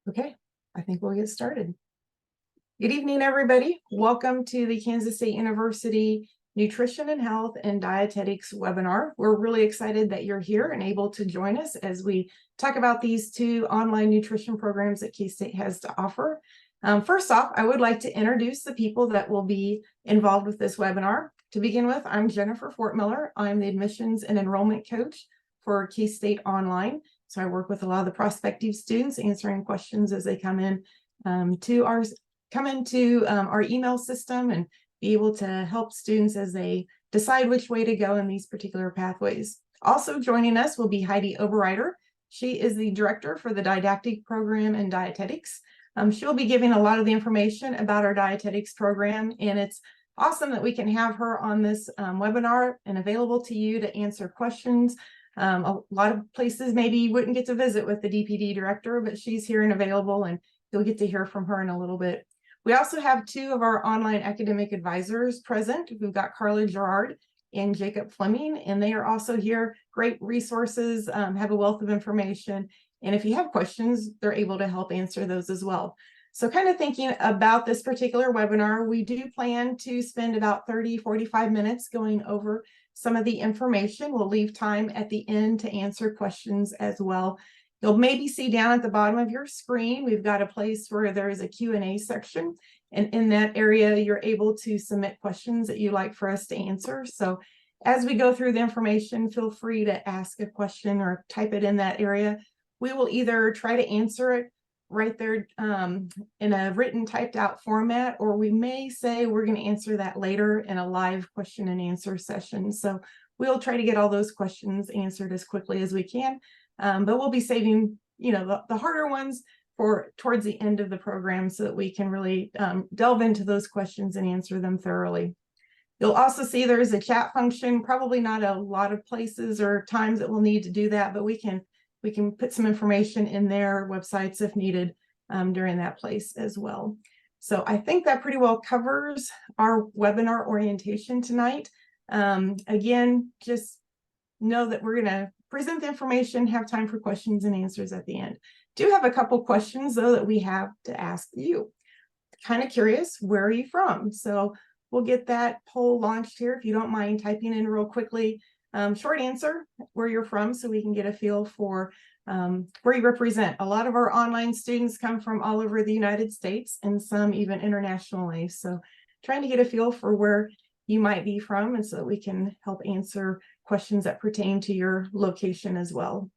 Okay, I think we'll get started. Good evening, everybody. Welcome to the Kansas State University Nutrition and Health and Dietetics webinar. We're really excited that you're here and able to join us as we talk about these two online nutrition programs that K-State has to offer. First off, I would like to introduce the people that will be involved with this webinar. To begin with, I'm Jennifer Fortmiller. I'm the admissions and enrollment coach for K-State Online. So I work with a lot of the prospective students answering questions as they come in to our email system and be able to help students as they decide which way to go in these particular pathways. Also joining us will be Heidi Oberreiter. She is the director for the didactic program in dietetics. She'll be giving a lot of the information about our dietetics program, and it's awesome that we can have her on this webinar and available to you to answer questions. A lot of places maybe you wouldn't get to visit with the DPD director, but she's here and available, and you'll get to hear from her in a little bit. We also have two of our online academic advisors present. We've got Carla Gerard and Jacob Fleming, and they are also here. Great resources, have a wealth of information. And if you have questions, they're able to help answer those as well. So kind of thinking about this particular webinar, we do plan to spend about 30-45 minutes going over some of the information. We'll leave time at the end to answer questions as well. You'll maybe see down at the bottom of your screen, we've got a place where there is a Q&A section. And in that area, you're able to submit questions that you'd like for us to answer. So as we go through the information, feel free to ask a question or type it in that area. We will either try to answer it right there in a written typed out format, or we may say we're going to answer that later in a live question and answer session. So we'll try to get all those questions answered as quickly as we can, but we'll be saving the harder ones for towards the end of the program so that we can really delve into those questions and answer them thoroughly. You'll also see there is a chat function, probably not a lot of places or times that we'll need to do that, but we can put some information in their websites if needed during that place as well. So I think that pretty well covers our webinar orientation tonight. Again, just know that we're going to present the information, have time for questions and answers at the end. Do have a couple questions, though, that we have to ask you. Kind of curious, where are you from? So we'll get that poll launched here. If you don't mind typing in real quickly, short answer, where you're from, so we can get a feel for where you represent. A lot of our online students come from all over the United States and some even internationally. So trying to get a feel for where you might be from, and so that we can help answer questions that pertain to your location as well.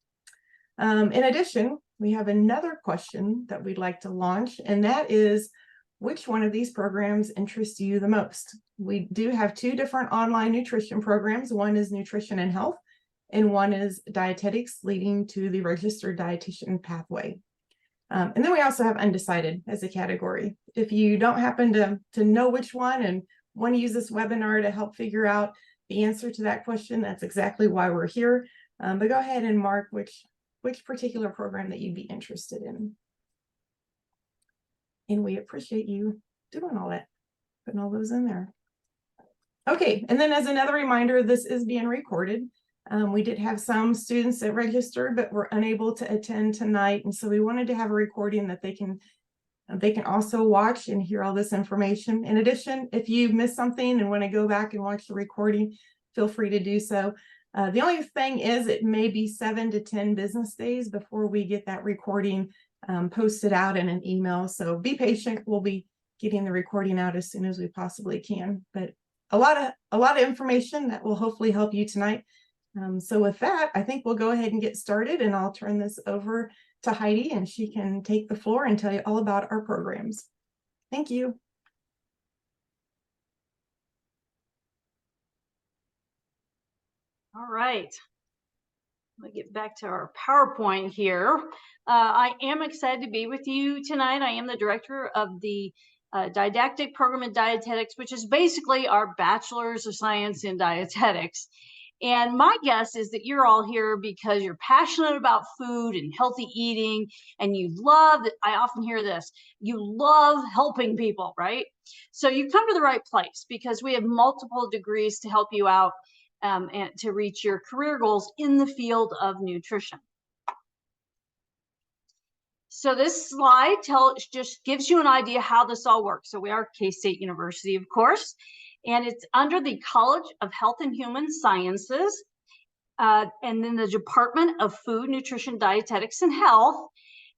In addition, we have another question that we'd like to launch, and that is, which one of these programs interests you the most? We do have two different online nutrition programs. One is nutrition and health, and one is dietetics leading to the registered dietitian pathway. And then we also have undecided as a category. If you don't happen to know which one and want to use this webinar to help figure out the answer to that question, that's exactly why we're here. But go ahead and mark which particular program that you'd be interested in. And we appreciate you doing all that, putting all those in there. Okay, and then as another reminder, this is being recorded. We did have some students that registered, but were unable to attend tonight. And so we wanted to have a recording that they can also watch and hear all this information. In addition, if you missed something and want to go back and watch the recording, feel free to do so. The only thing is it may be 7 to 10 business days before we get that recording posted out in an email. So be patient. We'll be getting the recording out as soon as we possibly can. But a lot of information that will hopefully help you tonight. So with that, I think we'll go ahead and get started, and I'll turn this over to Heidi, and she can take the floor and tell you all about our programs. Thank you. All right. Let me get back to our PowerPoint here. I am excited to be with you tonight. I am the director of the didactic program in dietetics, which is basically our Bachelors of Science in Dietetics. And my guess is that you're all here because you're passionate about food and healthy eating, and you love, I often hear this, you love helping people, right? So you've come to the right place, because we have multiple degrees to help you out and to reach your career goals in the field of nutrition. So this slide just gives you an idea how this all works. So we are K-State University, of course, and it's under the College of Health and Human Sciences, and then the Department of Food, Nutrition, Dietetics, and Health.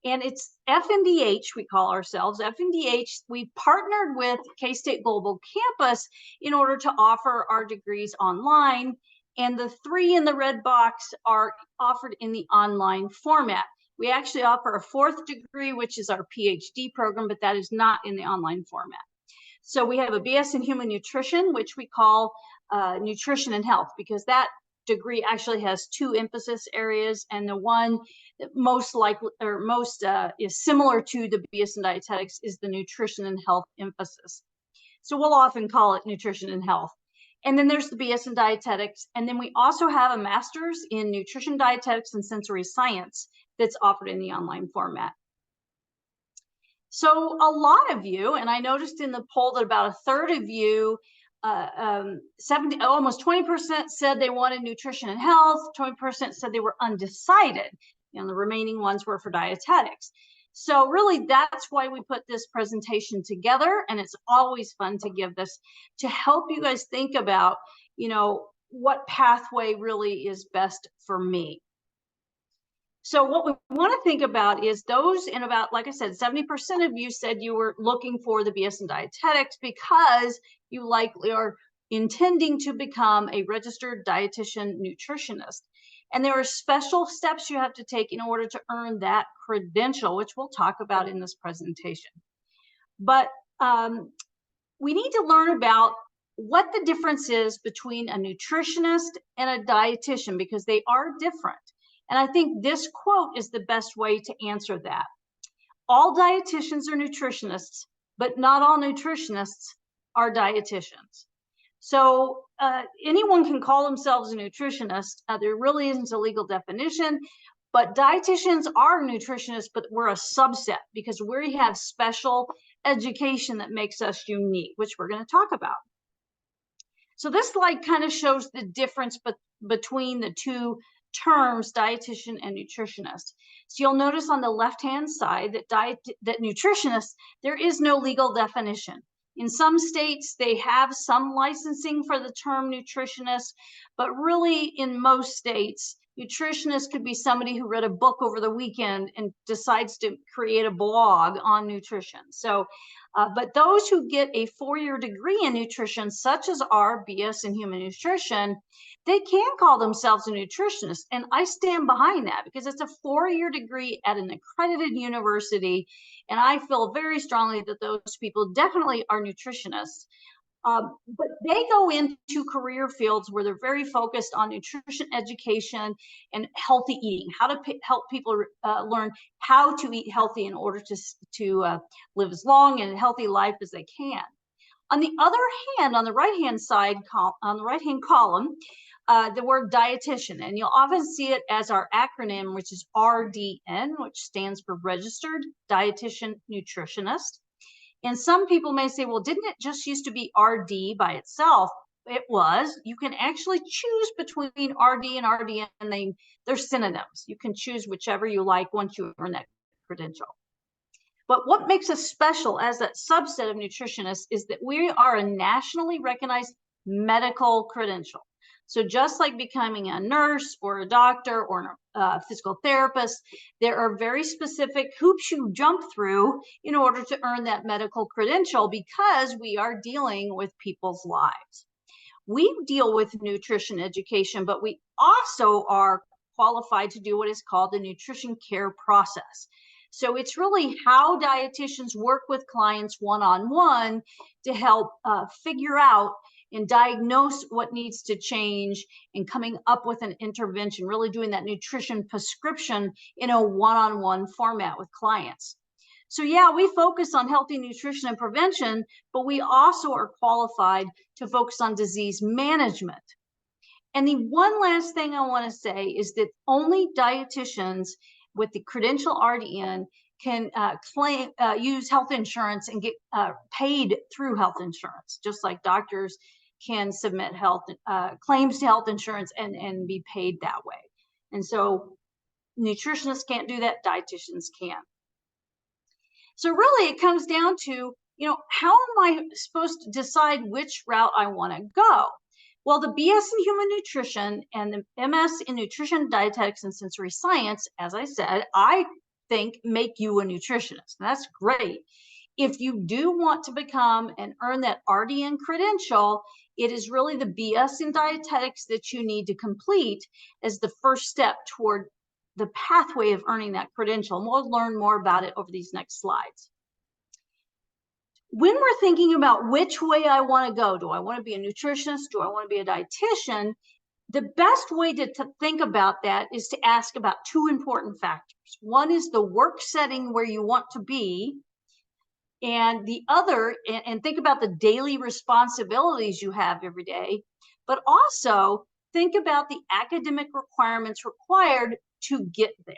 And it's FNDH, we call ourselves. FNDH, we partnered with K-State Global Campus in order to offer our degrees online. And the 3 in the red box are offered in the online format. We actually offer a 4th degree, which is our PhD program, but that is not in the online format. So we have a BS in Human Nutrition, which we call Nutrition and Health, because that degree actually has 2 emphasis areas, and the one that most likely or most is similar to the BS in Dietetics is the Nutrition and Health emphasis. So we'll often call it Nutrition and Health. And then there's the BS in Dietetics, and then we also have a master's in Nutrition, Dietetics, and Sensory Science that's offered in the online format. So a lot of you, and I noticed in the poll that about a third of you, almost 20% said they wanted nutrition and health, 20% said they were undecided, and the remaining ones were for dietetics. So really that's why we put this presentation together, and it's always fun to give this to help you guys think about, what pathway really is best for me. So what we want to think about is those in about, like I said, 70% of you said you were looking for the BS in Dietetics because you likely are intending to become a registered dietitian nutritionist. And there are special steps you have to take in order to earn that credential, which we'll talk about in this presentation. But we need to learn about what the difference is between a nutritionist and a dietitian, because they are different. And I think this quote is the best way to answer that. All dietitians are nutritionists, but not all nutritionists are dietitians. So anyone can call themselves a nutritionist. There really isn't a legal definition, but dietitians are nutritionists, but we're a subset because we have special education that makes us unique, which we're going to talk about. So this slide kind of shows the difference between the two terms, dietitian and nutritionist. So you'll notice on the left-hand side that nutritionist, there is no legal definition. In some states, they have some licensing for the term nutritionist, but really in most states, nutritionist could be somebody who read a book over the weekend and decides to create a blog on nutrition. So, but those who get a 4-year degree in nutrition, such as our BS in Human Nutrition, they can call themselves a nutritionist. And I stand behind that because it's a 4-year degree at an accredited university. And I feel very strongly that those people definitely are nutritionists. But they go into career fields where they're very focused on nutrition education and healthy eating, how to help people learn how to eat healthy in order to live as long and a healthy life as they can. On the other hand, on the right-hand side, on the right-hand column, the word dietitian, and you'll often see it as our acronym, which is RDN, which stands for Registered Dietitian Nutritionist. And some people may say, well, didn't it just used to be RD by itself? It was. You can actually choose between RD and RDN, and they're synonyms. You can choose whichever you like once you earn that credential. But what makes us special as that subset of nutritionists is that we are a nationally recognized medical credential. So just like becoming a nurse or a doctor or a physical therapist, there are very specific hoops you jump through in order to earn that medical credential because we are dealing with people's lives. We deal with nutrition education, but we also are qualified to do what is called the nutrition care process. So it's really how dietitians work with clients one-on-one to help figure out and diagnose what needs to change and coming up with an intervention, really doing that nutrition prescription in a one-on-one format with clients. So yeah, we focus on healthy nutrition and prevention, but we also are qualified to focus on disease management. And the one last thing I want to say is that only dietitians with the credential RDN can use health insurance and get paid through health insurance, just like doctors can submit claims to health insurance and be paid that way. And so nutritionists can't do that, dietitians can. So really it comes down to, how am I supposed to decide which route I want to go? Well, the BS in human nutrition and the MS in nutrition, dietetics, and sensory science, as I said, I think make you a nutritionist. And that's great. If you do want to become and earn that RDN credential, it is really the BS in dietetics that you need to complete as the first step toward the pathway of earning that credential. And we'll learn more about it over these next slides. When we're thinking about which way I want to go, do I want to be a nutritionist? Do I want to be a dietitian? The best way to think about that is to ask about two important factors. One is the work setting where you want to be, and the other, and think about the daily responsibilities you have every day, but also think about the academic requirements required to get there.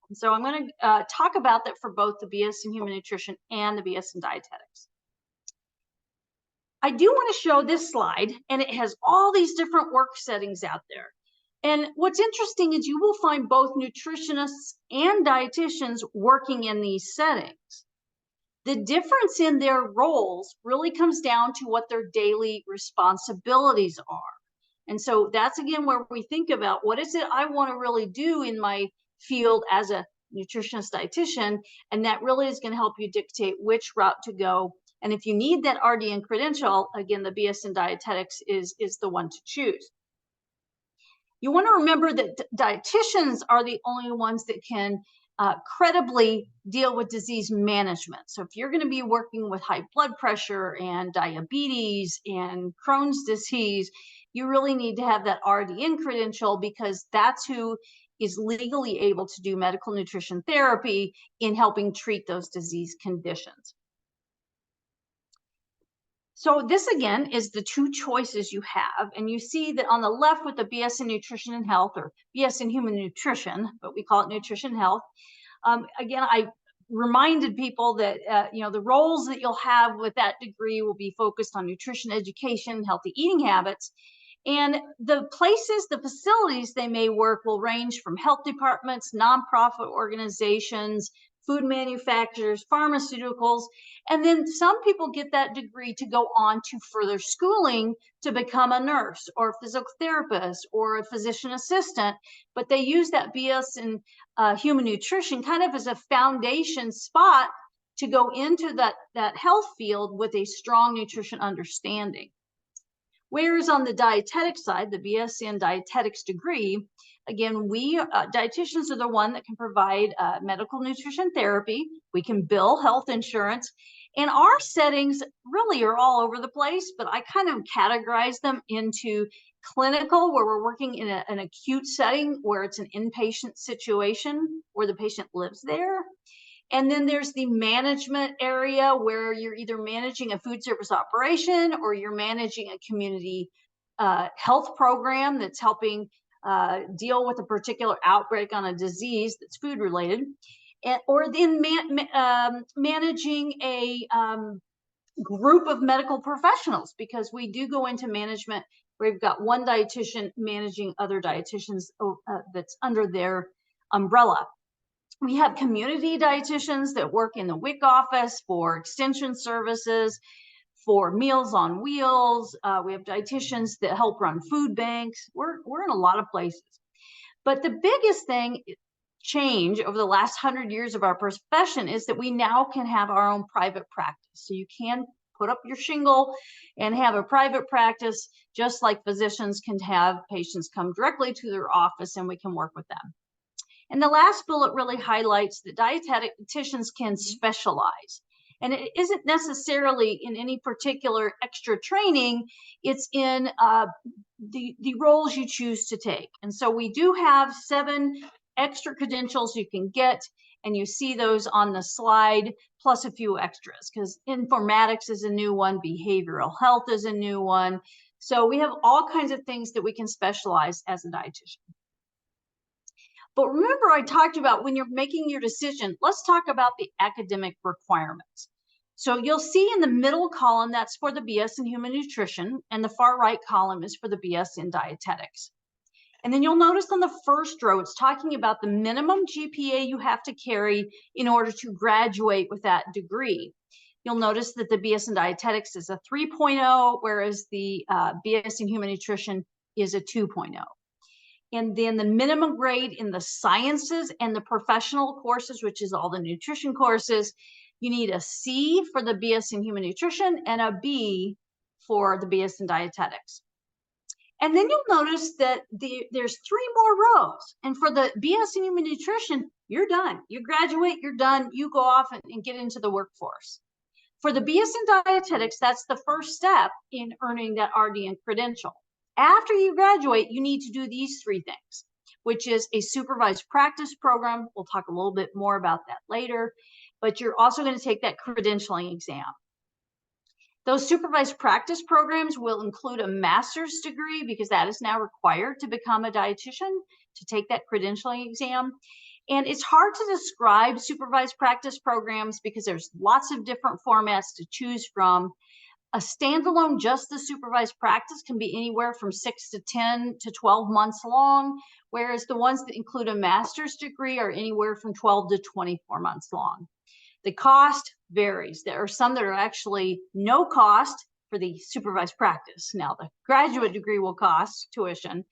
And so I'm going to talk about that for both the BS in human nutrition and the BS in dietetics. I do want to show this slide, and it has all these different work settings out there. And what's interesting is you will find both nutritionists and dietitians working in these settings. The difference in their roles really comes down to what their daily responsibilities are. And so that's, again, where we think about what is it I want to really do in my field as a nutritionist dietitian, and that really is going to help you dictate which route to go. And if you need that RDN credential, again, the BS in dietetics is the one to choose. You want to remember that dietitians are the only ones that can credibly deal with disease management. So if you're going to be working with high blood pressure and diabetes and Crohn's disease, you really need to have that RDN credential, because that's who is legally able to do medical nutrition therapy in helping treat those disease conditions. So this, again, is the two choices you have. And you see that on the left with the BS in nutrition and health, or BS in human nutrition, but we call it nutrition and health. Again, I reminded people that, the roles that you'll have with that degree will be focused on nutrition education, healthy eating habits. And the places, the facilities they may work will range from health departments, nonprofit organizations, food manufacturers, pharmaceuticals. And then some people get that degree to go on to further schooling to become a nurse or a physical therapist or a physician assistant. But they use that BS in human nutrition kind of as a foundation spot to go into that health field with a strong nutrition understanding. Whereas on the dietetic side, the BS in dietetics degree, again, we dietitians are the one that can provide medical nutrition therapy. We can bill health insurance. And our settings really are all over the place, but I kind of categorize them into clinical, where we're working in an acute setting where it's an inpatient situation where the patient lives there. And then there's the management area where you're either managing a food service operation or you're managing a community health program that's helping deal with a particular outbreak on a disease that's food related. Or then managing a group of medical professionals, because we do go into management where we've got one dietitian managing other dietitians that's under their umbrella. We have community dietitians that work in the WIC office for extension services, for Meals on Wheels. We have dietitians that help run food banks. We're in a lot of places. But the biggest thing change over the last 100 years of our profession is that we now can have our own private practice. So you can put up your shingle and have a private practice, just like physicians can have patients come directly to their office and we can work with them. And the last bullet really highlights that dietitians can specialize. And it isn't necessarily in any particular extra training, it's in the roles you choose to take. And so we do have 7 extra credentials you can get, and you see those on the slide, plus a few extras, because informatics is a new one, behavioral health is a new one. So we have all kinds of things that we can specialize as a dietitian. But remember, I talked about when you're making your decision, let's talk about the academic requirements. So you'll see in the middle column, that's for the BS in human nutrition, and the far right column is for the BS in dietetics. And then you'll notice on the first row, it's talking about the minimum GPA you have to carry in order to graduate with that degree. You'll notice that the BS in Dietetics is a 3.0, whereas the BS in Human Nutrition is a 2.0. And then the minimum grade in the sciences and the professional courses, which is all the nutrition courses, you need a C for the BS in Human Nutrition and a B for the BS in Dietetics. And then you'll notice that there's 3 more rows. And for the BS in Human Nutrition, you're done. You graduate, you're done. You go off and get into the workforce. For the BS in Dietetics, that's the first step in earning that RDN credential. After you graduate, you need to do these 3 things, which is a supervised practice program. We'll talk a little bit more about that later, but you're also going to take that credentialing exam. Those supervised practice programs will include a master's degree because that is now required to become a dietitian, to take that credentialing exam. And it's hard to describe supervised practice programs because there's lots of different formats to choose from. A standalone, just the supervised practice, can be anywhere from 6 to 10 to 12 months long, whereas the ones that include a master's degree are anywhere from 12 to 24 months long. The cost varies. There are some that are actually no cost for the supervised practice. Now, the graduate degree will cost tuition,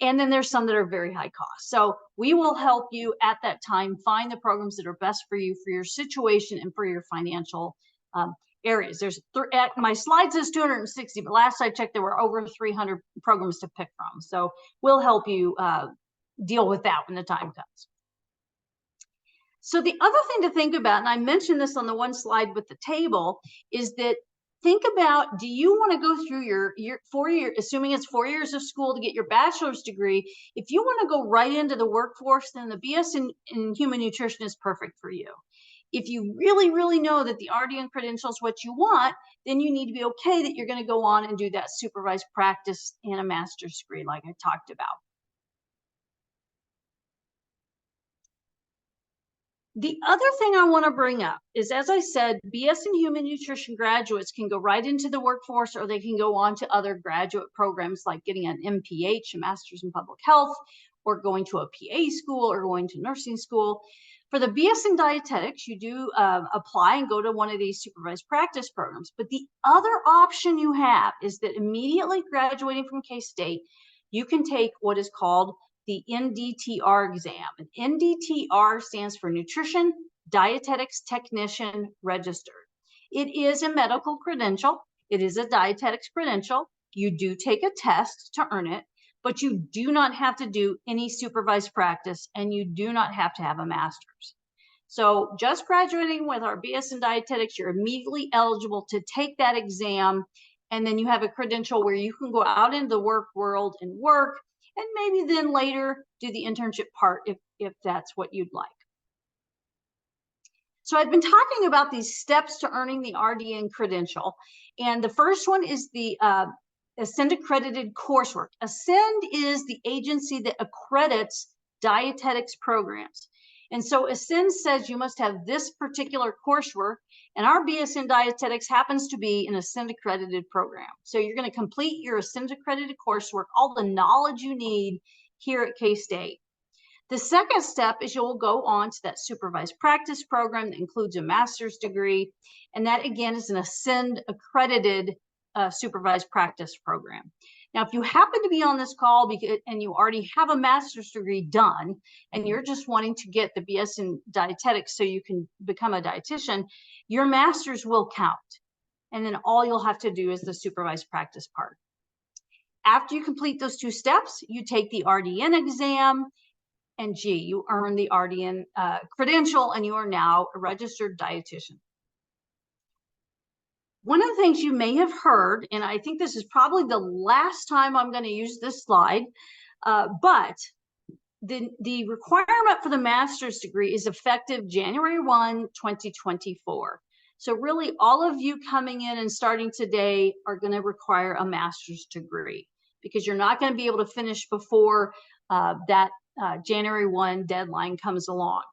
and then there's some that are very high cost. So we will help you at that time find the programs that are best for you, for your situation, and for your financial areas. My slide says 260, but last I checked, there were over 300 programs to pick from. So we'll help you deal with that when the time comes. So the other thing to think about, and I mentioned this on the one slide with the table, is that think about, do you want to go through your 4 year, assuming it's 4 years of school to get your bachelor's degree? If you want to go right into the workforce, then the BS in Human Nutrition is perfect for you. If you really, really know that the RDN credential is what you want, then you need to be okay that you're going to go on and do that supervised practice and a master's degree like I talked about. The other thing I want to bring up is, as I said, BS in Human Nutrition graduates can go right into the workforce, or they can go on to other graduate programs like getting an MPH, a Master's in Public Health, or going to a PA school, or going to nursing school. For the BS in Dietetics, you do apply and go to one of these supervised practice programs. But the other option you have is that immediately graduating from K-State, you can take what is called the NDTR exam. And NDTR stands for Nutrition Dietetics Technician Registered. It is a medical credential. It is a dietetics credential. You do take a test to earn it, but you do not have to do any supervised practice, and you do not have to have a master's. So just graduating with our BS in Dietetics, you're immediately eligible to take that exam, and then you have a credential where you can go out into the work world and work, and maybe then later do the internship part if that's what you'd like. So I've been talking about these steps to earning the RDN credential. And the first one is the Ascend accredited coursework. Ascend is the agency that accredits dietetics programs. And so Ascend says you must have this particular coursework, and our BS in Dietetics happens to be an Ascend accredited program. So you're going to complete your Ascend accredited coursework, all the knowledge you need here at K-State. The second step is you'll go on to that supervised practice program that includes a master's degree, and that again is an Ascend accredited supervised practice program. Now, if you happen to be on this call and you already have a master's degree done, and you're just wanting to get the BS in Dietetics so you can become a dietitian, your master's will count. And then all you'll have to do is the supervised practice part. After you complete those 2 steps, you take the RDN exam, and you earn the RDN credential, and you are now a registered dietitian. One of the things you may have heard, and I think this is probably the last time I'm going to use this slide, but the requirement for the master's degree is effective January 1, 2024. So really all of you coming in and starting today are going to require a master's degree, because you're not going to be able to finish before that January 1 deadline comes along.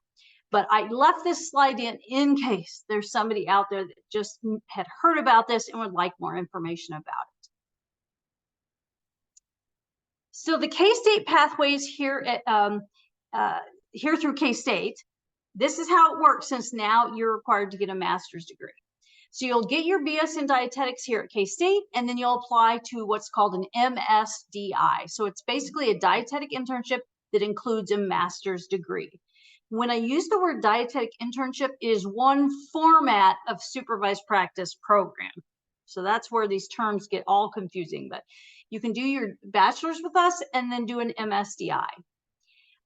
But I left this slide in case there's somebody out there that just had heard about this and would like more information about it. So the K-State pathways here at here through K-State, this is how it works since now you're required to get a master's degree. So you'll get your BS in dietetics here at K-State, and then you'll apply to what's called an MSDI. So it's basically a dietetic internship that includes a master's degree. When I use the word dietetic internship, it is one format of supervised practice program. So that's where these terms get all confusing, but you can do your bachelor's with us and then do an MSDI.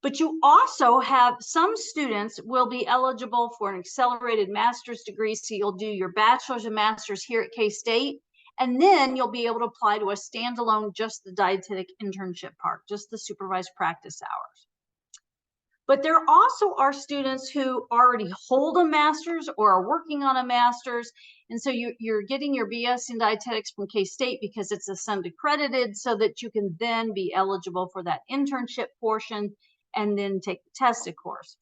But you also have some students will be eligible for an accelerated master's degree. So you'll do your bachelor's and master's here at K-State, and then you'll be able to apply to a standalone, just the dietetic internship part, just the supervised practice hours. But there also are students who already hold a master's or are working on a master's. And so you're getting your BS in dietetics from K-State because it's ASCEND accredited, so that you can then be eligible for that internship portion and then take the test, of course.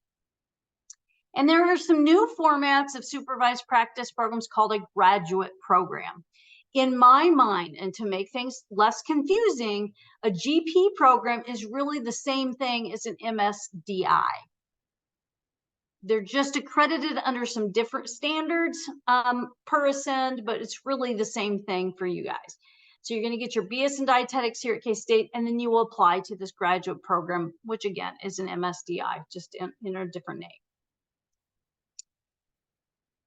And there are some new formats of supervised practice programs called a graduate program. In my mind, and to make things less confusing, a GP program is really the same thing as an MSDI. They're just accredited under some different standards per ASCEND, but it's really the same thing for you guys. So you're going to get your BS in dietetics here at K-State, and then you will apply to this graduate program, which again is an MSDI, just in a different name.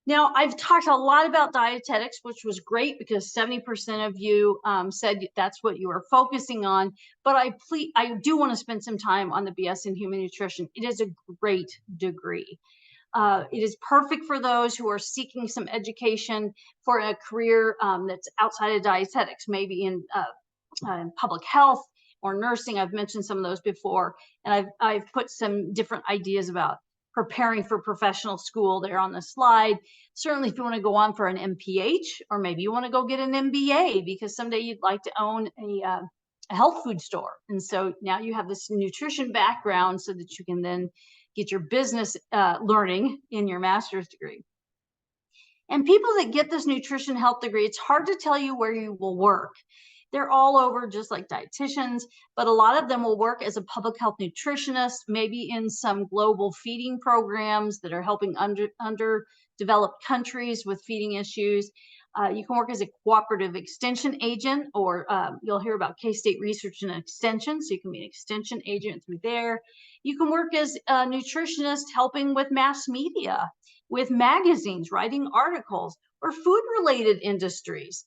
Now, I've talked a lot about dietetics, which was great because 70% of you said that's what you were focusing on, but I do want to spend some time on the BS in human nutrition. It is a great degree. It is perfect for those who are seeking some education for a career that's outside of dietetics, maybe in public health or nursing. I've mentioned some of those before, and I've put some different ideas about preparing for professional school there on the slide. Certainly, if you want to go on for an MPH, or maybe you want to go get an MBA because someday you'd like to own a health food store. And so now you have this nutrition background so that you can then get your business learning in your master's degree. And people that get this nutrition health degree, it's hard to tell you where you will work. They're all over, just like dietitians, but a lot of them will work as a public health nutritionist, maybe in some global feeding programs that are helping underdeveloped countries with feeding issues. You can work as a cooperative extension agent, or you'll hear about K-State Research and Extension, so you can be an extension agent through there. You can work as a nutritionist helping with mass media, with magazines, writing articles, or food-related industries,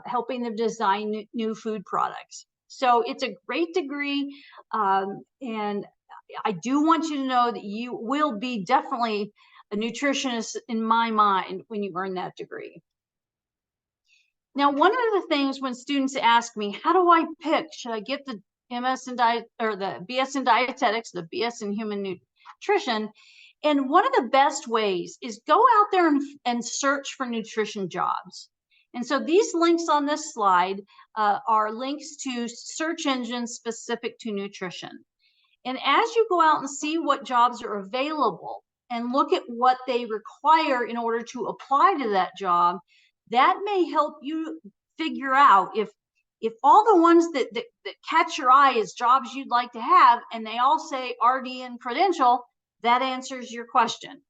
helping them design new food products. So it's a great degree, and I do want you to know that you will be definitely a nutritionist in my mind when you earn that degree. Now, one of the things when students ask me, how do I pick? Should I get the MS in diet or the BS in dietetics, the BS in human nutrition? And one of the best ways is go out there and search for nutrition jobs. And so these links on this slide are links to search engines specific to nutrition. And as you go out and see what jobs are available and look at what they require in order to apply to that job, that may help you figure out if all the ones that catch your eye as jobs you'd like to have, and they all say RDN credential, that answers your question.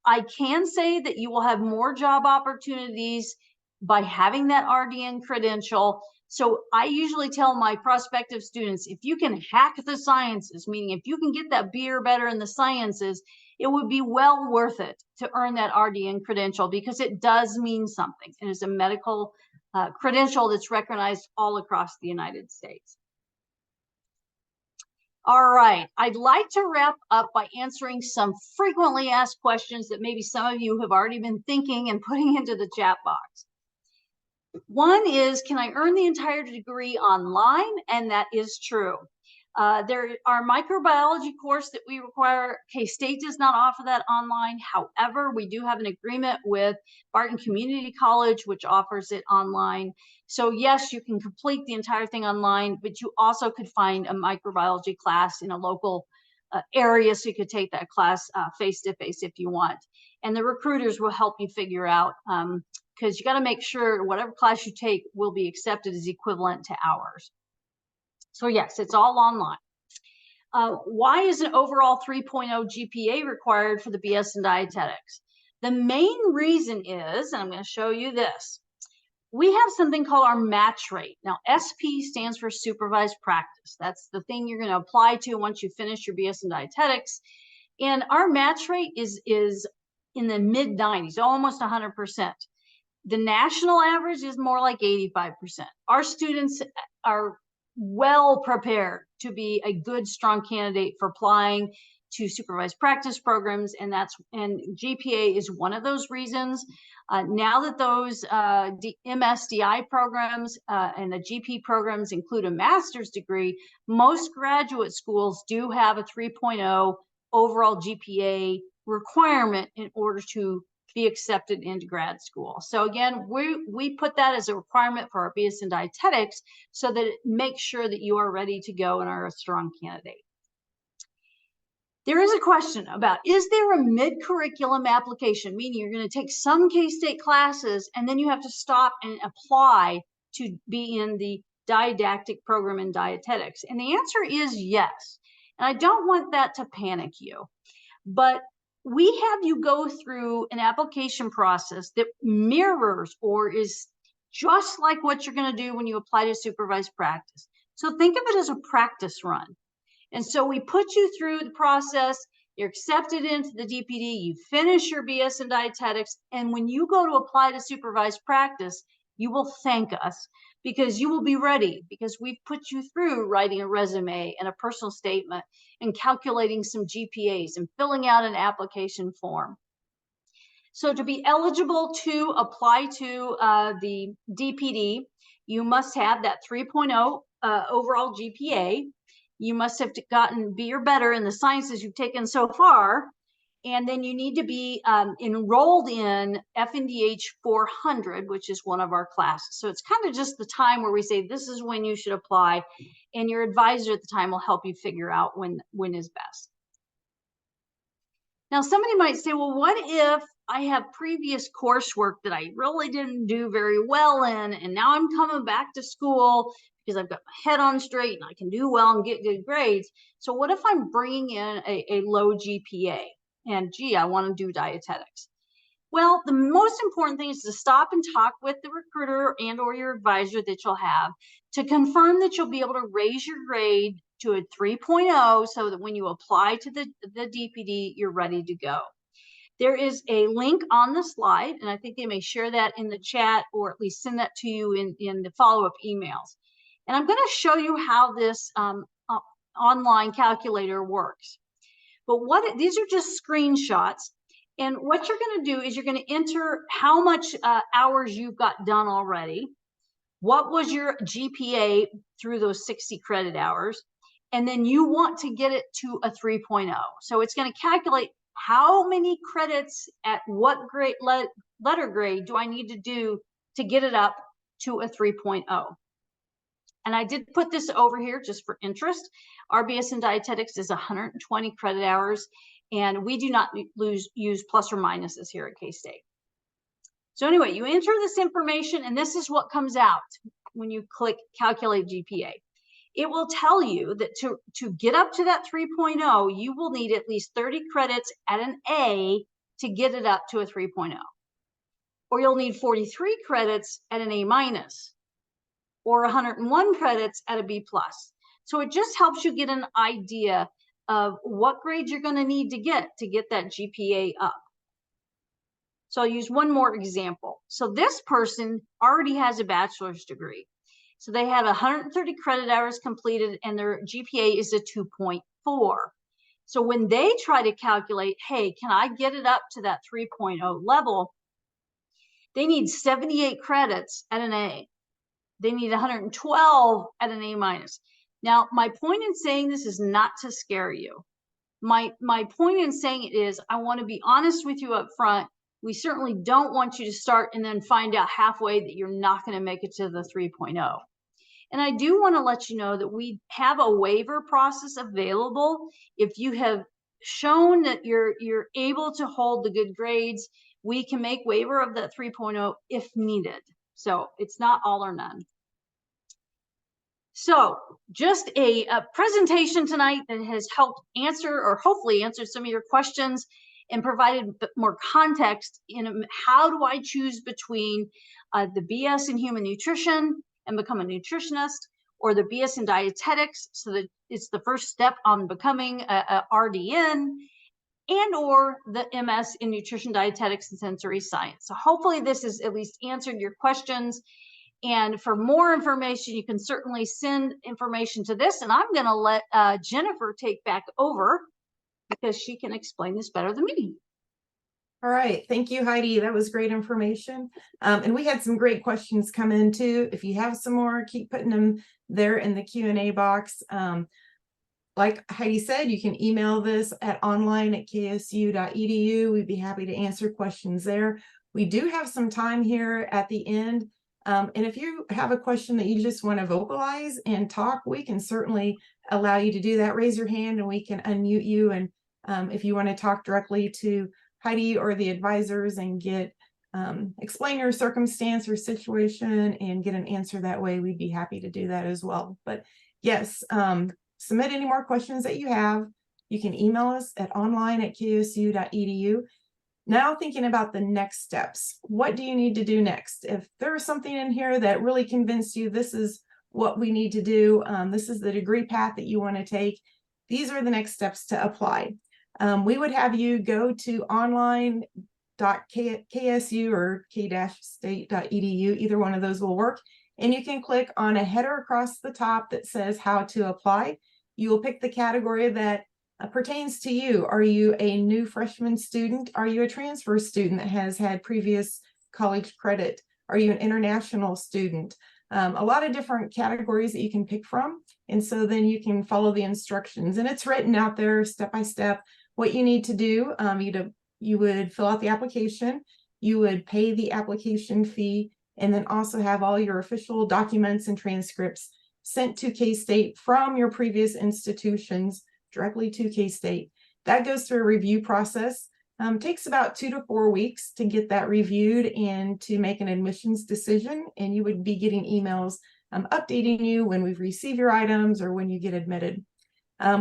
I can say that you will have more job opportunities by having that RDN credential. So I usually tell my prospective students, if you can hack the sciences, meaning if you can get that B or better in the sciences, it would be well worth it to earn that RDN credential, because it does mean something. It is a medical credential that's recognized all across the United States. All right, I'd like to wrap up by answering some frequently asked questions that maybe some of you have already been thinking and putting into the chat box. One is, can I earn the entire degree online? And that is true. There are microbiology course that we require. K-State does not offer that online. However, we do have an agreement with Barton Community College, which offers it online. So yes, you can complete the entire thing online, but you also could find a microbiology class in a local area, so you could take that class face-to-face if you want. And the recruiters will help you figure out, because you got to make sure whatever class you take will be accepted as equivalent to ours. So yes, it's all online. Why is an overall 3.0 GPA required for the BS in dietetics? The main reason is, and I'm going to show you this, we have something called our match rate. Now, SP stands for supervised practice. That's the thing you're going to apply to once you finish your BS in dietetics. And our match rate is in the mid 90s, almost 100%. The national average is more like 85%. Our students are well prepared to be a good, strong candidate for applying to supervised practice programs, and GPA is one of those reasons. Now that those MSDI programs and the GP programs include a master's degree, most graduate schools do have a 3.0 overall GPA requirement in order to be accepted into grad school. So again, we put that as a requirement for our BS in dietetics so that it makes sure that you are ready to go and are a strong candidate. There is a question about, is there a mid-curriculum application, meaning you're going to take some K-State classes and then you have to stop and apply to be in the didactic program in dietetics? And the answer is yes. And I don't want that to panic you, but we have you go through an application process that mirrors or is just like what you're going to do when you apply to supervised practice. So think of it as a practice run. And so we put you through the process, you're accepted into the DPD, you finish your BS in dietetics, and when you go to apply to supervised practice, you will thank us because you will be ready, because we've put you through writing a resume and a personal statement and calculating some GPAs and filling out an application form. So to be eligible to apply to the DPD, you must have that 3.0 overall GPA. You must have gotten B or better in the sciences you've taken so far. And then you need to be enrolled in FNDH 400, which is one of our classes. So it's kind of just the time where we say, this is when you should apply. And your advisor at the time will help you figure out when is best. Now, somebody might say, well, what if I have previous coursework that I really didn't do very well in, and now I'm coming back to school because I've got my head on straight and I can do well and get good grades. So what if I'm bringing in a low GPA and gee, I want to do dietetics? Well, the most important thing is to stop and talk with the recruiter and or your advisor that you'll have to confirm that you'll be able to raise your grade to a 3.0 so that when you apply to the DPD, you're ready to go. There is a link on the slide, and I think they may share that in the chat or at least send that to you in the follow-up emails. And I'm going to show you how this online calculator works. But these are just screenshots. And what you're going to do is you're going to enter how much hours you've got done already. What was your GPA through those 60 credit hours? And then you want to get it to a 3.0. So it's going to calculate how many credits at what grade, letter grade do I need to do to get it up to a 3.0. And I did put this over here just for interest. Our BS in dietetics is 120 credit hours, and we do not use plus or minuses here at K-State. So anyway, you enter this information, and this is what comes out when you click calculate GPA. It will tell you that to get up to that 3.0, you will need at least 30 credits at an A to get it up to a 3.0. Or you'll need 43 credits at an A minus, or 101 credits at a B plus. So it just helps you get an idea of what grade you're going to need to get that GPA up. So I'll use one more example. So this person already has a bachelor's degree. So they have 130 credit hours completed and their GPA is a 2.4. So when they try to calculate, hey, can I get it up to that 3.0 level? They need 78 credits at an A. They need 112 at an A minus. Now, my point in saying this is not to scare you. My point in saying it is I want to be honest with you up front. We certainly don't want you to start and then find out halfway that you're not going to make it to the 3.0. And I do want to let you know that we have a waiver process available. If you have shown that you're able to hold the good grades, we can make waiver of that 3.0 if needed. So it's not all or none. So just a presentation tonight that has helped answer, or hopefully answer, some of your questions and provided a bit more context in how do I choose between the BS in human nutrition and become a nutritionist, or the BS in dietetics, so that it's the first step on becoming a RDN, and or the MS in nutrition, dietetics, and sensory science. So hopefully this has at least answered your questions. And for more information, you can certainly send information to this. And I'm going to let Jennifer take back over because she can explain this better than me. All right. Thank you, Heidi. That was great information. And we had some great questions come in too. If you have some more, keep putting them there in the Q&A box. Like Heidi said, you can email this at online@ksu.edu. We'd be happy to answer questions there. We do have some time here at the end. And if you have a question that you just want to vocalize and talk, we can certainly allow you to do that. Raise your hand and we can unmute you. And if you want to talk directly to Heidi or the advisors and get explain your circumstance or situation and get an answer that way, we'd be happy to do that as well. But yes, submit any more questions that you have. You can email us at online@ksu.edu. Now thinking about the next steps, what do you need to do next? If there is something in here that really convinced you this is what we need to do, this is the degree path that you want to take, these are the next steps to apply. We would have you go to online.ksu or k-state.edu, either one of those will work, and you can click on a header across the top that says how to apply. You will pick the category that pertains to you. Are you a new freshman student? Are you a transfer student that has had previous college credit? Are you an international student? A lot of different categories that you can pick from. And so then you can follow the instructions, and it's written out there step by step what you need to do. You would fill out the application, you would pay the application fee, and then also have all your official documents and transcripts sent to K-State from your previous institutions directly to K-State. That goes through a review process. Takes about 2 to 4 weeks to get that reviewed and to make an admissions decision. And you would be getting emails updating you when we've received your items or when you get admitted.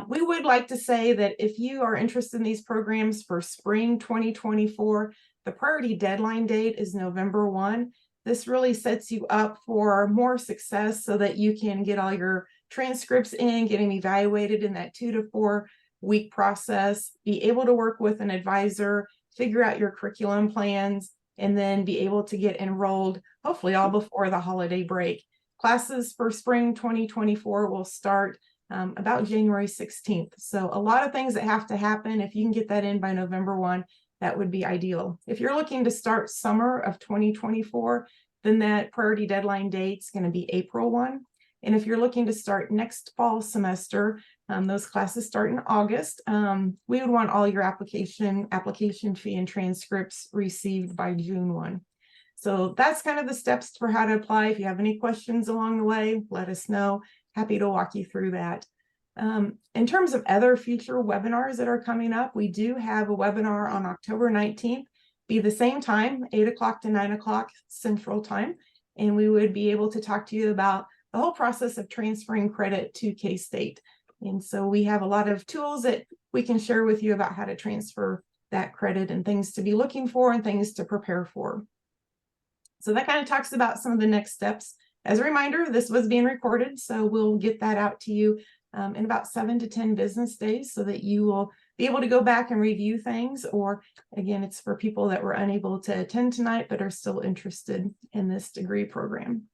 We would like to say that if you are interested in these programs for spring 2024, the priority deadline date is November 1. This really sets you up for more success so that you can get all your transcripts in, getting evaluated in that 2 to 4 week process, be able to work with an advisor, figure out your curriculum plans, and then be able to get enrolled, hopefully all before the holiday break. Classes for spring 2024 will start about January 16th. So a lot of things that have to happen. If you can get that in by November 1, that would be ideal. If you're looking to start summer of 2024, then that priority deadline date is going to be April 1. And if you're looking to start next fall semester, those classes start in August. We would want all your application fee and transcripts received by June 1. So that's kind of the steps for how to apply. If you have any questions along the way, let us know. Happy to walk you through that. In terms of other future webinars that are coming up, we do have a webinar on October 19th, be the same time, 8 o'clock to 9 o'clock Central Time. And we would be able to talk to you about the whole process of transferring credit to K-State. And so we have a lot of tools that we can share with you about how to transfer that credit and things to be looking for and things to prepare for. So that kind of talks about some of the next steps. As a reminder, this was being recorded, so we'll get that out to you in about 7 to 10 business days so that you will be able to go back and review things. Or again, it's for people that were unable to attend tonight but are still interested in this degree program.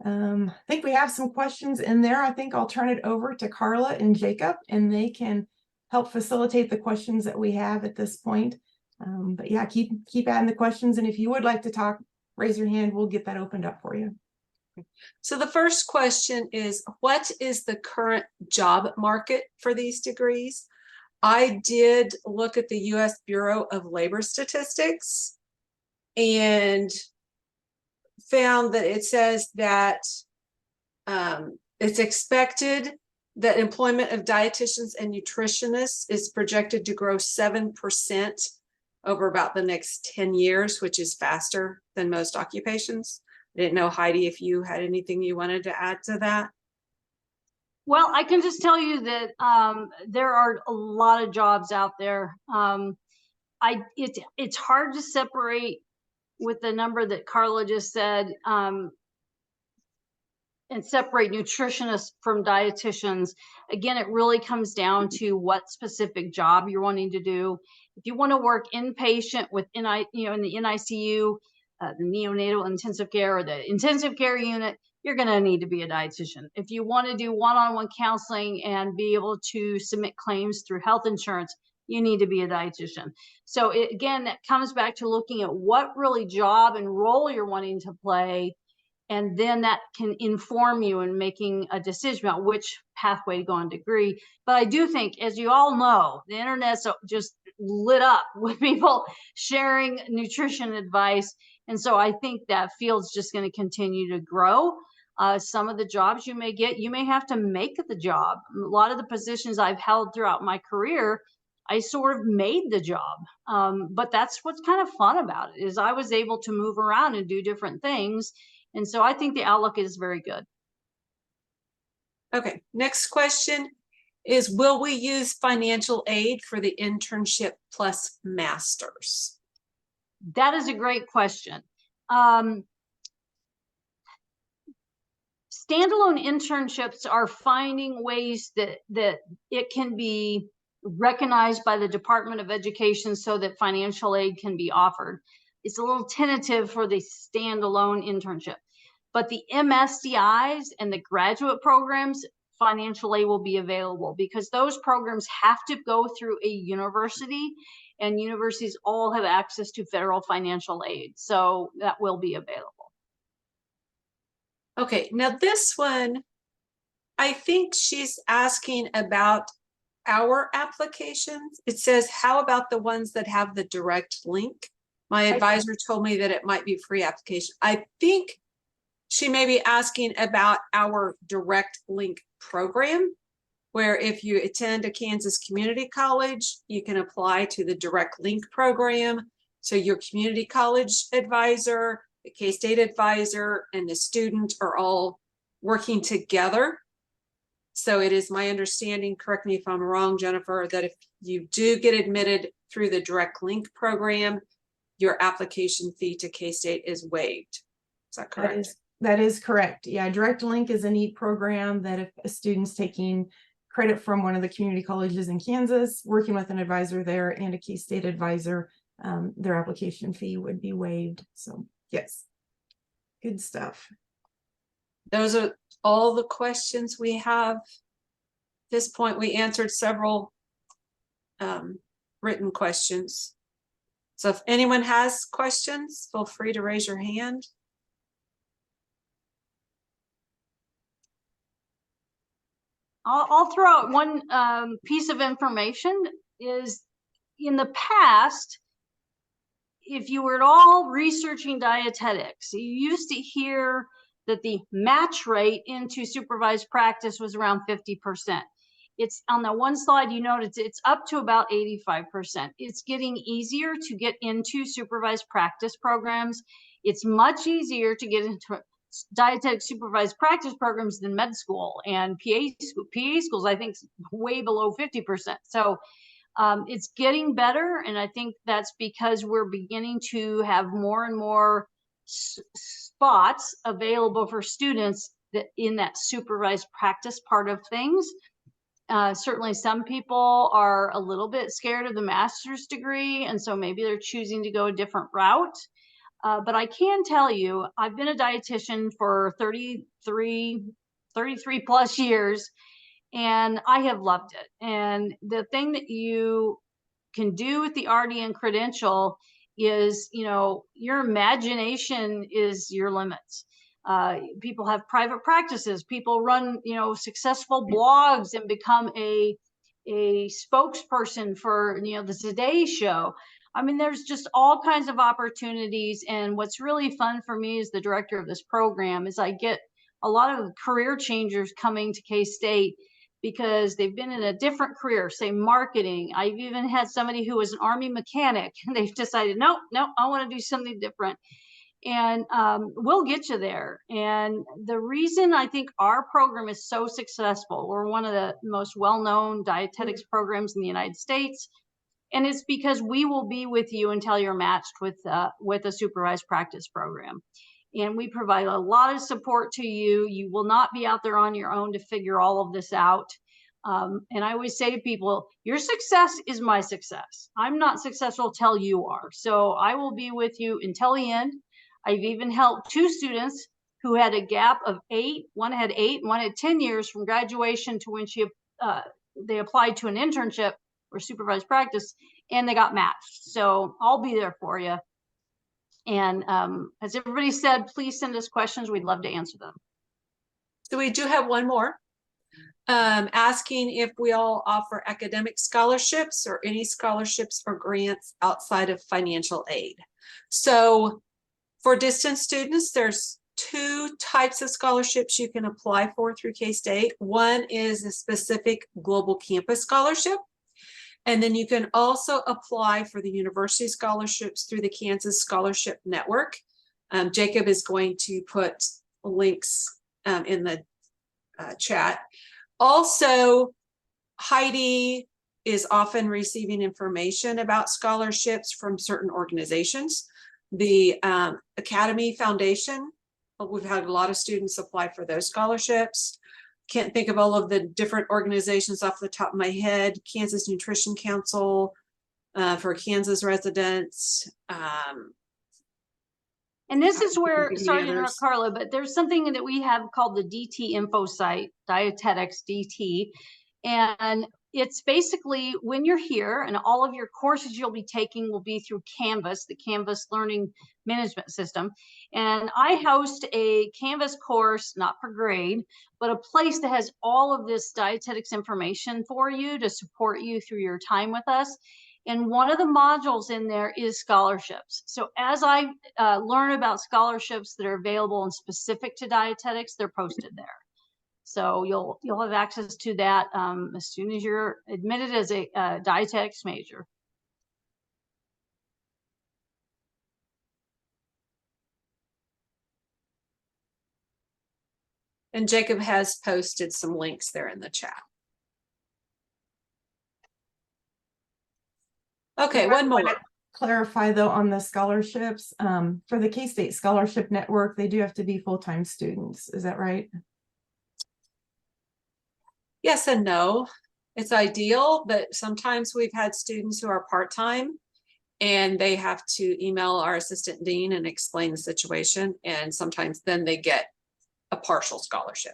I think we have some questions in there. I think I'll turn it over to Carla and Jacob, and they can help facilitate the questions that we have at this point. But yeah, keep adding the questions, and if you would like to talk, raise your hand. We'll get that opened up for you. So the first question is, what is the current job market for these degrees? I did look at the U.S. Bureau of Labor Statistics and found that it says that it's expected that employment of dietitians and nutritionists is projected to grow 7% over about the next 10 years, which is faster than most occupations. I didn't know, Heidi, if you had anything you wanted to add to that. Well, I can just tell you that there are a lot of jobs out there. It's hard to separate with the number that Carla just said, and separate nutritionists from dietitians. Again, it really comes down to what specific job you're wanting to do. If you want to work inpatient with in the NICU, the neonatal intensive care, or the intensive care unit, you're going to need to be a dietitian. If you want to do one-on-one counseling and be able to submit claims through health insurance, you need to be a dietitian. So again, that comes back to looking at what really job and role you're wanting to play, and then that can inform you in making a decision about which pathway to go on degree. But I do think, as you all know, the internet's just lit up with people sharing nutrition advice. And so I think that field's just going to continue to grow. Some of the jobs you may get, you may have to make the job. A lot of the positions I've held throughout my career, I sort of made the job. But that's what's kind of fun about it, is I was able to move around and do different things. And so I think the outlook is very good. Okay, next question is, will we use financial aid for the internship plus masters? That is a great question. Standalone internships are finding ways that it can be recognized by the Department of Education so that financial aid can be offered. It's a little tentative for the standalone internship, but the MSDIs and the graduate programs, financial aid will be available, because those programs have to go through a university, and universities all have access to federal financial aid. So that will be available. Okay, now this one, I think she's asking about our applications. It says, how about the ones that have the direct link? My advisor told me that it might be free application. I think she may be asking about our direct link program, where if you attend a Kansas community college, you can apply to the direct link program. So your community college advisor, the K-State advisor, and the student are all working together. So it is my understanding, correct me if I'm wrong, Jennifer, that if you do get admitted through the direct link program, your application fee to K-State is waived. Is that correct? That is correct. Yeah, Direct Link is a neat program that if a student's taking credit from one of the community colleges in Kansas, working with an advisor there and a K-State advisor, their application fee would be waived. So yes, good stuff. Those are all the questions we have. At this point, we answered several written questions. So if anyone has questions, feel free to raise your hand. I'll throw out one piece of information. Is in the past, if you were at all researching dietetics, you used to hear that the match rate into supervised practice was around 50%. It's on the one slide, you notice it's up to about 85%. It's getting easier to get into supervised practice programs. It's much easier to get into dietetic supervised practice programs than med school, and PA schools, I think, way below 50%. So it's getting better, and I think that's because we're beginning to have more and more spots available for students that in that supervised practice part of things. Certainly some people are a little bit scared of the master's degree, and so maybe they're choosing to go a different route. But I can tell you, I've been a dietitian for 33 plus years, and I have loved it. And the thing that you can do with the RDN credential is, your imagination is your limits. People have private practices. People run, successful blogs and become a spokesperson for, the Today Show. I mean, there's just all kinds of opportunities. And what's really fun for me as the director of this program is I get a lot of career changers coming to K-State because they've been in a different career, say marketing. I've even had somebody who was an Army mechanic, and they've decided, no, I want to do something different. and we'll get you there. And the reason I think our program is so successful, we're one of the most well-known dietetics programs in the United States, and it's because we will be with you until you're matched with a supervised practice program. And we provide a lot of support to you. You will not be out there on your own to figure all of this out. And I always say to people, your success is my success. I'm not successful till you are. So I will be with you until the end. I've even helped 2 students who had a gap of 8. One had 8 and one had 10 years from graduation to when they applied to an internship or supervised practice, and they got matched. So I'll be there for you. And as everybody said, please send us questions. We'd love to answer them. So we do have one more, asking if we all offer academic scholarships or any scholarships or grants outside of financial aid. So for distance students, there's 2 types of scholarships you can apply for through K-State. One is a specific global campus scholarship. And then you can also apply for the university scholarships through the Kansas Scholarship Network. Jacob is going to put links in the chat. Also, Heidi is often receiving information about scholarships from certain organizations. The Academy Foundation, we've had a lot of students apply for those scholarships. Can't think of all of the different organizations off the top of my head. Kansas Nutrition Council for Kansas residents. And this is where, sorry to interrupt, Carla, but there's something that we have called the DT info site, Dietetics DT. And it's basically when you're here and all of your courses you'll be taking will be through Canvas, the Canvas learning management system. And I host a Canvas course, not per grade, but a place that has all of this dietetics information for you to support you through your time with us. And one of the modules in there is scholarships. So as I learn about scholarships that are available and specific to dietetics, they're posted there. So you'll have access to that as soon as you're admitted as a dietetics major. And Jacob has posted some links there in the chat. Okay, one more. Clarify though on the scholarships, for the K-State Scholarship Network, they do have to be full-time students. Is that right? Yes and no. It's ideal, but sometimes we've had students who are part-time and they have to email our assistant dean and explain the situation. And sometimes then they get a partial scholarship.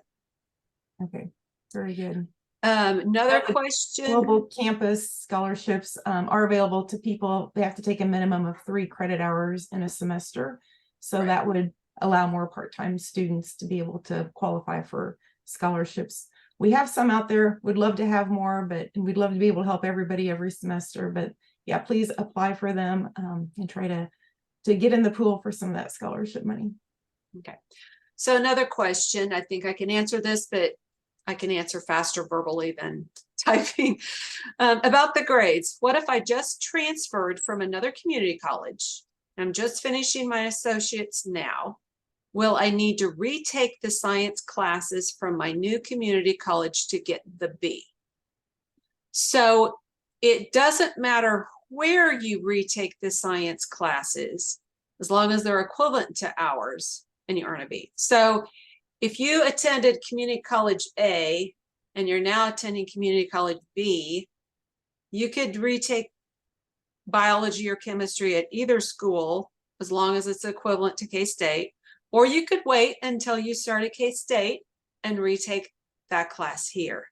Okay, very good. Another question. Global campus scholarships are available to people. They have to take a minimum of 3 credit hours in a semester. So Right. that would allow more part-time students to be able to qualify for scholarships. We have some out there. We'd love to have more, but and we'd love to be able to help everybody every semester. But yeah, please apply for them and try to get in the pool for some of that scholarship money. Okay. So another question, I think I can answer this, but I can answer faster verbally than typing. About the grades. What if I just transferred from another community college? I'm just finishing my associates now. Will I need to retake the science classes from my new community college to get the B? So it doesn't matter where you retake the science classes, as long as they're equivalent to ours and you earn a B. So if you attended community college A and you're now attending community college B, you could retake biology or chemistry at either school as long as it's equivalent to K-State, or you could wait until you start at K-State and retake that class here.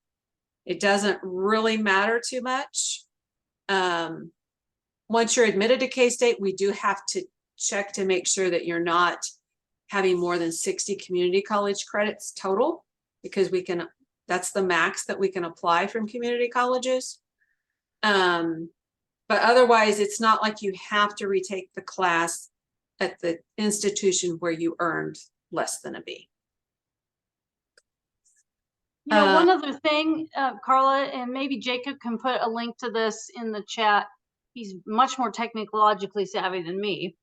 It doesn't really matter too much. Once you're admitted to K-State, we do have to check to make sure that you're not having more than 60 community college credits total, because that's the max that we can apply from community colleges. But otherwise, it's not like you have to retake the class at the institution where you earned less than a B. Yeah, one other thing, Carla, and maybe Jacob can put a link to this in the chat. He's much more technologically savvy than me.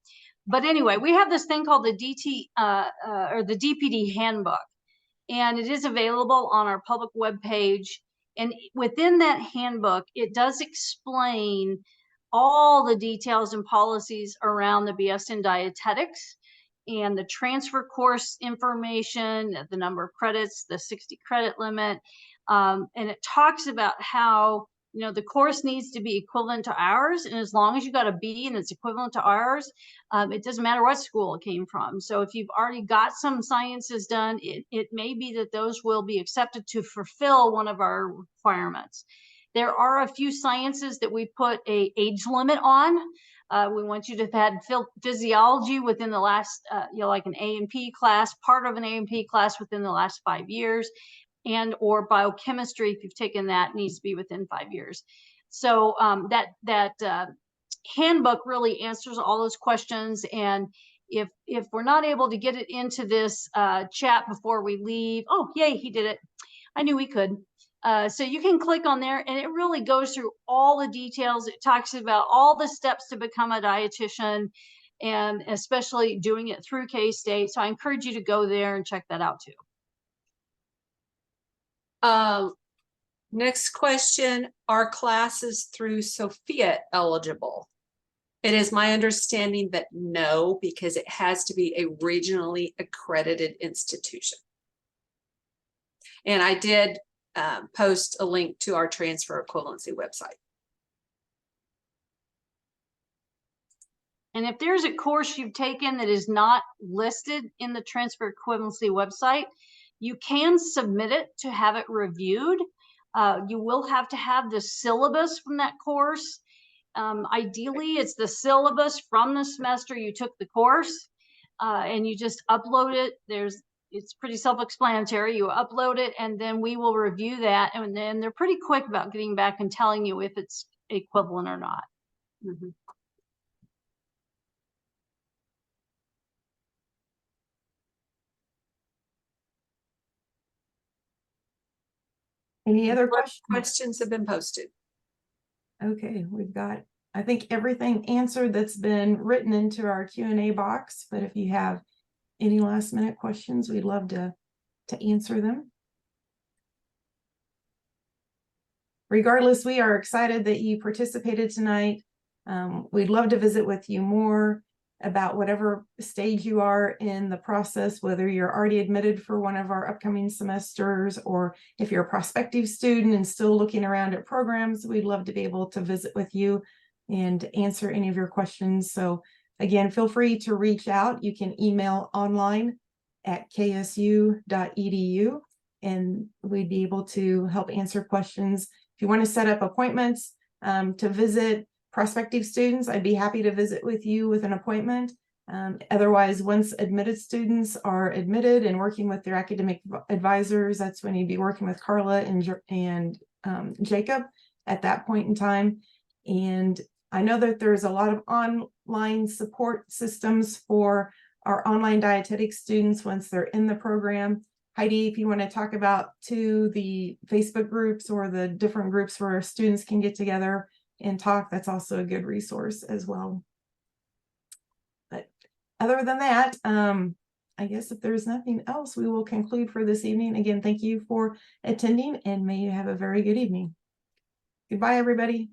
But anyway, we have this thing called the or the DPD handbook, and it is available on our public webpage. And within that handbook, it does explain all the details and policies around the BS in dietetics and the transfer course information, the number of credits, the 60 credit limit. And it talks about how, you know, the course needs to be equivalent to ours. And as long as you got a B and it's equivalent to ours, it doesn't matter what school it came from. So if you've already got some sciences done, it may be that those will be accepted to fulfill one of our requirements. There are a few sciences that we put a age limit on. We want you to have had physiology within the last, like an A&P class, part of an A&P class within the last 5 years, and or biochemistry, if you've taken that, needs to be within 5 years. So that handbook really answers all those questions. And if we're not able to get it into this chat before we leave, oh, yay, he did it. I knew we could. So you can click on there, and it really goes through all the details. It talks about all the steps to become a dietitian, and especially doing it through K-State. So I encourage you to go there and check that out too. Next question, are classes through Sophia eligible? It is my understanding that no, because it has to be a regionally accredited institution. And I did post a link to our transfer equivalency website. And if there's a course you've taken that is not listed in the transfer equivalency website, you can submit it to have it reviewed. You will have to have the syllabus from that course. Ideally, it's the syllabus from the semester you took the course, and you just upload it. It's pretty self-explanatory. You upload it, and then we will review that. And then they're pretty quick about getting back and telling you if it's equivalent or not. Mm-hmm. Any other questions? Questions have been posted. Okay, we've got, I think, everything answered that's been written into our Q&A box, but if you have any last minute questions, we'd love to answer them. Regardless, we are excited that you participated tonight. We'd love to visit with you more about whatever stage you are in the process, whether you're already admitted for one of our upcoming semesters, or if you're a prospective student and still looking around at programs, we'd love to be able to visit with you and answer any of your questions. So again, feel free to reach out. You can email online@ksu.edu, and we'd be able to help answer questions. If you want to set up appointments to visit prospective students, I'd be happy to visit with you with an appointment. Otherwise, once admitted students are admitted and working with their academic advisors, that's when you'd be working with Carla and Jacob at that point in time. And I know that there's a lot of online support systems for our online dietetics students once they're in the program. Heidi, if you want to talk about the Facebook groups or the different groups where students can get together and talk, that's also a good resource as well. But other than that, I guess if there's nothing else, we will conclude for this evening. Again, thank you for attending, and may you have a very good evening. Goodbye, everybody.